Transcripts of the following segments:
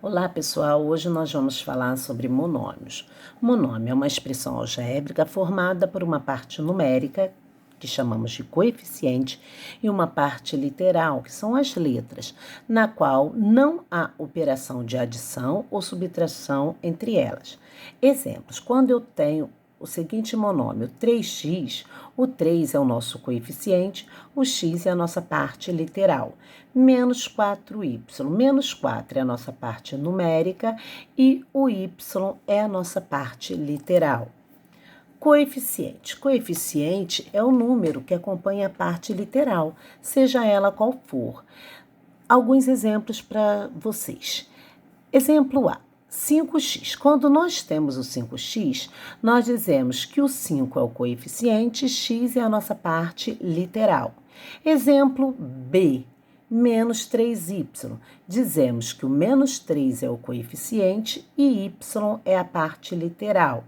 Olá, pessoal! Hoje nós vamos falar sobre monômios. Monômio é uma expressão algébrica formada por uma parte numérica, que chamamos de coeficiente, e uma parte literal, que são as letras, na qual não há operação de adição ou subtração entre elas. Exemplos: quando eu tenho o seguinte monômio 3x, o 3 é o nosso coeficiente, o x é a nossa parte literal. Menos 4y, menos 4 é a nossa parte numérica e o y é a nossa parte literal. Coeficiente. Coeficiente é o número que acompanha a parte literal, seja ela qual for. Alguns exemplos para vocês. Exemplo A. 5x. Quando nós temos o 5x, nós dizemos que o 5 é o coeficiente, x é a nossa parte literal. Exemplo B. Menos 3y. Dizemos que o menos 3 é o coeficiente e y é a parte literal.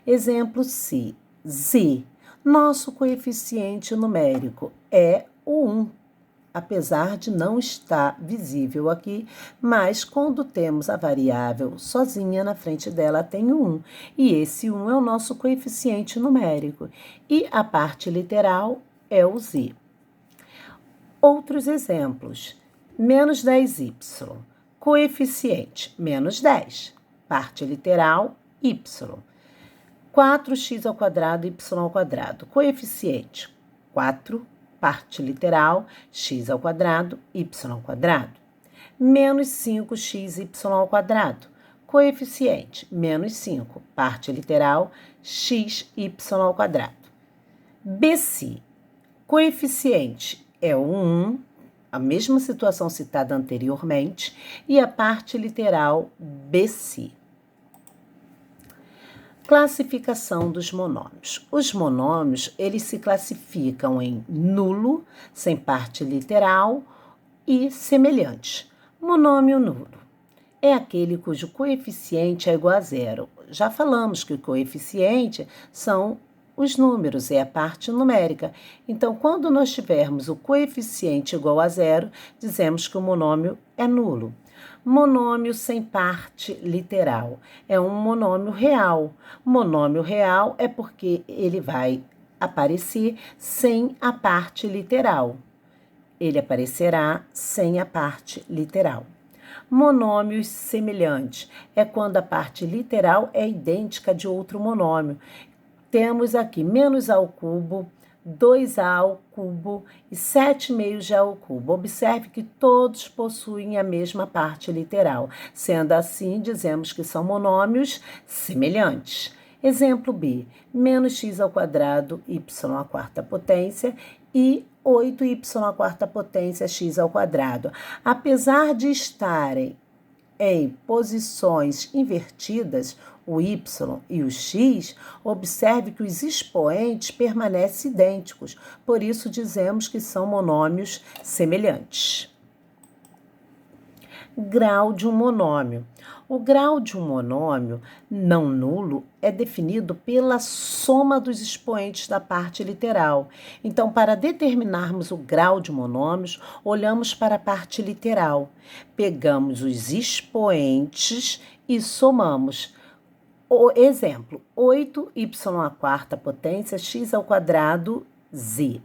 Exemplo C. Z. Nosso coeficiente numérico é o 1. Apesar de não estar visível aqui, mas quando temos a variável sozinha, na frente dela tem o 1, e esse 1 é o nosso coeficiente numérico, e a parte literal é o z. Outros exemplos: menos 10y, coeficiente menos 10, parte literal y. 4x ao quadrado, y ao quadrado, coeficiente 4, parte literal, x ao quadrado, y ao quadrado. Menos 5xy ao quadrado, coeficiente, menos 5, parte literal, xy ao quadrado. BC, coeficiente é o 1, a mesma situação citada anteriormente, e a parte literal, BC. Classificação dos monômios. Os monômios, eles se classificam em nulo, sem parte literal, e semelhante. Monômio nulo é aquele cujo coeficiente é igual a zero. Já falamos que o coeficiente são os números, é a parte numérica. Então, quando nós tivermos o coeficiente igual a zero, dizemos que o monômio é nulo. Monômio sem parte literal é um monômio real. Monômio real é porque ele vai aparecer sem a parte literal. Ele aparecerá sem a parte literal. Monômios semelhantes é quando a parte literal é idêntica de outro monômio. Temos aqui menos a ao cubo, 2a ao cubo e 7 meios de a ao cubo. Observe que todos possuem a mesma parte literal. Sendo assim, dizemos que são monômios semelhantes. Exemplo B, menos x ao quadrado, y à quarta potência e 8y à quarta potência, x ao quadrado. Apesar de estarem em posições invertidas, o y e o x, observe que os expoentes permanecem idênticos, por isso dizemos que são monômios semelhantes. Grau de um monômio. O grau de um monômio não nulo é definido pela soma dos expoentes da parte literal. Então, para determinarmos o grau de monômios, olhamos para a parte literal. Pegamos os expoentes e somamos. O exemplo, 8y à quarta potência, x ao quadrado, z.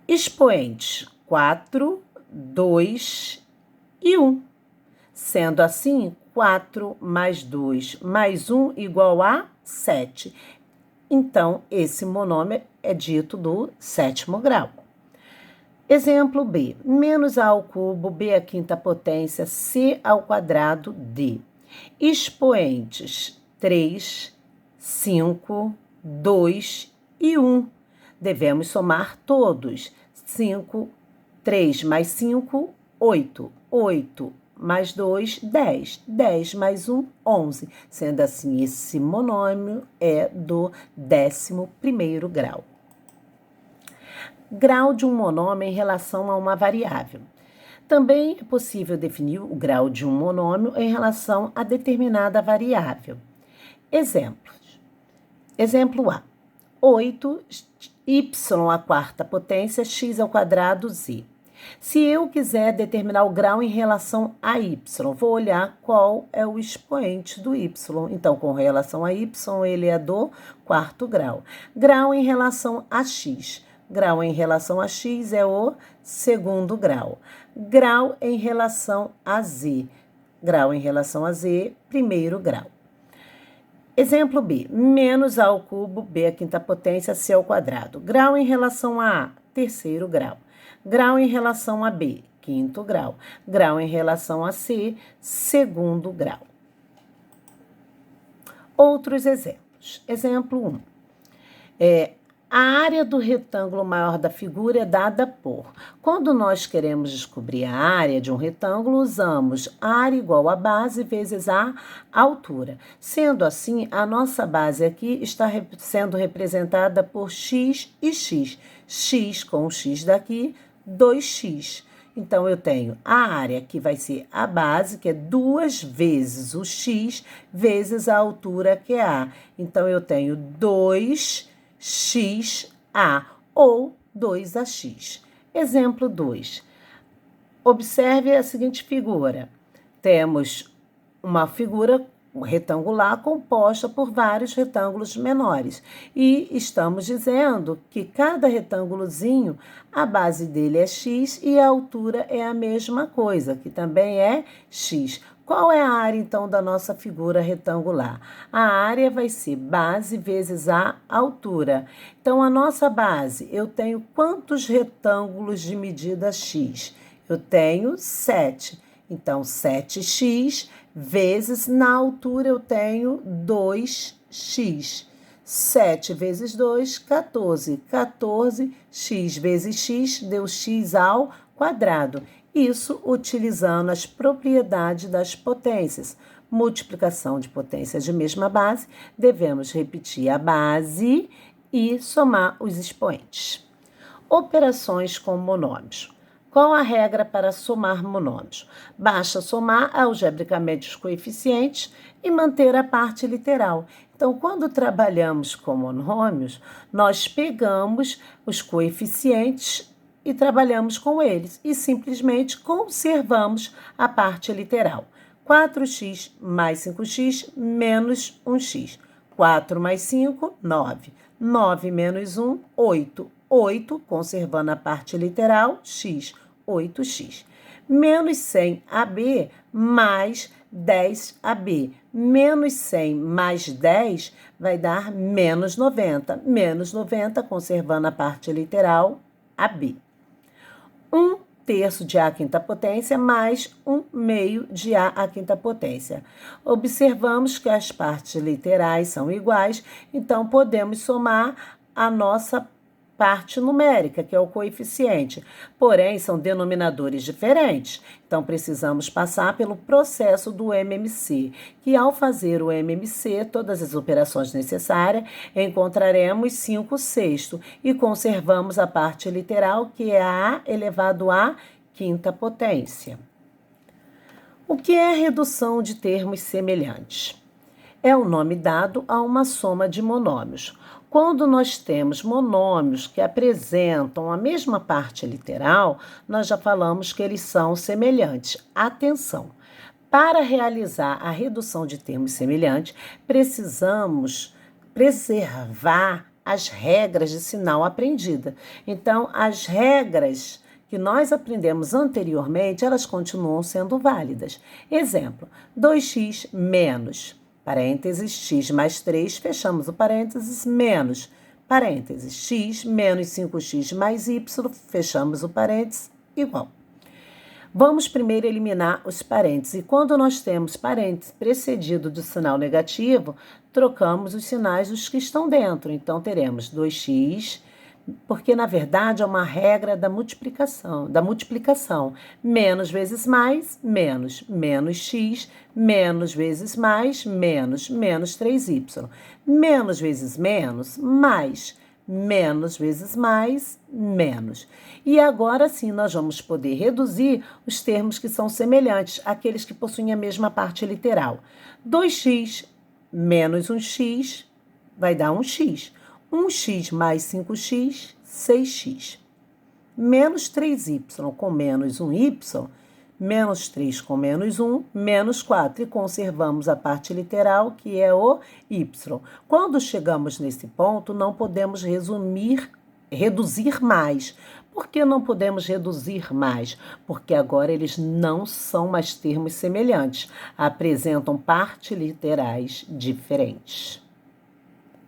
Expoentes, 4, 2 e 1. Sendo assim, 4 mais 2 mais 1 igual a 7. Então, esse monômio é dito do sétimo grau. Exemplo B, menos a ao cubo, b à quinta potência, c ao quadrado, d. Expoentes, 3, 5, 2 e 1. Devemos somar todos. 3 mais 5, 8. 8 mais 2, 10. 10 mais 1, 11. Sendo assim, esse monômio é do 11º grau. Grau de um monômio em relação a uma variável. Também é possível definir o grau de um monômio em relação a determinada variável. Exemplos. Exemplo A. 8y à quarta potência, x ao quadrado, z. Se eu quiser determinar o grau em relação a y, vou olhar qual é o expoente do y. Então, com relação a y, ele é do quarto grau. Grau em relação a x. Grau em relação a x é o segundo grau. Grau em relação a z. Grau em relação a z, primeiro grau. Exemplo B, menos a ao cubo, b à quinta potência, c ao quadrado. Grau em relação a A, terceiro grau. Grau em relação a B, quinto grau. Grau em relação a C, segundo grau. Outros exemplos. Exemplo 1. A área do retângulo maior da figura é dada por... Quando nós queremos descobrir a área de um retângulo, usamos área igual a base vezes a altura. Sendo assim, a nossa base aqui está sendo representada por x e x. X com o x daqui, 2x. Então, eu tenho a área que vai ser a base, que é 2 vezes o x, vezes a altura, que é a. Então, eu tenho 2xA ou 2AX. Exemplo 2. Observe a seguinte figura. Temos uma figura retangular composta por vários retângulos menores. E estamos dizendo que cada retângulozinho, a base dele é x e a altura é a mesma coisa, que também é x. Qual é a área, então, da nossa figura retangular? A área vai ser base vezes a altura. Então, a nossa base, eu tenho quantos retângulos de medida x? Eu tenho 7. Então, 7x vezes, na altura, eu tenho 2x. 7 vezes 2, 14. 14x vezes x deu x ao quadrado. Isso utilizando as propriedades das potências. Multiplicação de potências de mesma base, devemos repetir a base e somar os expoentes. Operações com monômios. Qual a regra para somar monômios? Basta somar algebricamente os coeficientes e manter a parte literal. Então, quando trabalhamos com monômios, nós pegamos os coeficientes e trabalhamos com eles e simplesmente conservamos a parte literal. 4x mais 5x menos 1x. 4 mais 5, 9. 9 menos 1, 8. 8, conservando a parte literal, x. 8x. Menos 100AB mais 10AB. Menos 100 mais 10 vai dar menos 90. Menos 90, conservando a parte literal, AB. 1/3 de A à quinta potência mais 1/2 de A à quinta potência. Observamos que as partes literais são iguais, então podemos somar a nossa parte numérica, que é o coeficiente. Porém, são denominadores diferentes. Então, precisamos passar pelo processo do MMC, que ao fazer o MMC, todas as operações necessárias, encontraremos 5/6 e conservamos a parte literal, que é A elevado à quinta potência. O que é redução de termos semelhantes? É o nome dado a uma soma de monômios. Quando nós temos monômios que apresentam a mesma parte literal, nós já falamos que eles são semelhantes. Atenção! Para realizar a redução de termos semelhantes, precisamos preservar as regras de sinal aprendida. Então, as regras que nós aprendemos anteriormente, elas continuam sendo válidas. Exemplo, 2x menos... parênteses, x mais 3, fechamos o parênteses, menos, parênteses, x menos 5x mais y, fechamos o parênteses, igual. Vamos primeiro eliminar os parênteses. E quando nós temos parênteses precedido do sinal negativo, trocamos os sinais dos que estão dentro. Então, teremos 2x, porque, na verdade, é uma regra da multiplicação. Menos vezes mais, menos. Menos x, menos vezes mais, menos. Menos 3y. Menos vezes menos, mais. Menos vezes mais, menos. E agora sim, nós vamos poder reduzir os termos que são semelhantes, aqueles que possuem a mesma parte literal. 2x menos 1x vai dar 1x. 1x mais 5x, 6x. menos 3y com menos 1y, menos 3 com menos 1, menos 4. E conservamos a parte literal, que é o y. Quando chegamos nesse ponto, não podemos reduzir mais. Por que não podemos reduzir mais? Porque agora eles não são mais termos semelhantes, apresentam partes literais diferentes.